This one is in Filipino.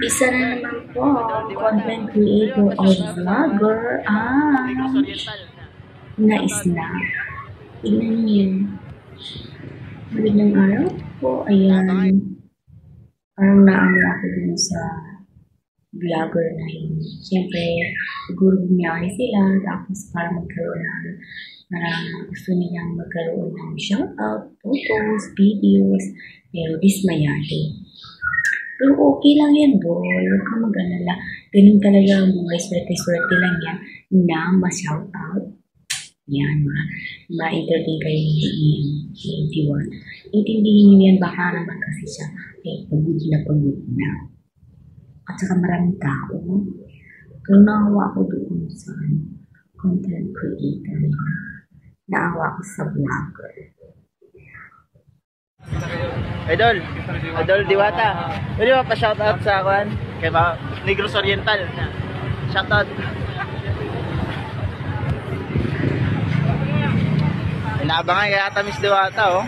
Isa na naman po, content creator o vlogger nais na. Tingnan niyo. Magandang araw po. Ayan. Parang naamoy ako dun sa vlogger na yun. Siyempre, siguro bumiyahe sila. Tapos para magkaroon ng gusto nilang magkaroon ng shoutout, photos, videos. Pero dismayado. Pero okay lang yan, boy. Huwag kang mag-alala. Ganun talaga ang buhay. Swerte-swerte lang yan na ma-shoutout. Yan, ma-entertain kayo ni 81. Intindihin nyo yan, baka naman kasi siya pagod na. At saka maraming tao. Pero naawa ko doon sa content creator. Naawa ko sa vlogger. Idol Diwata. Pwede ba pa-shoutout sa akin? Kay Negros Oriental. Shoutout. Inaabangan kaya Miss Diwata, oh.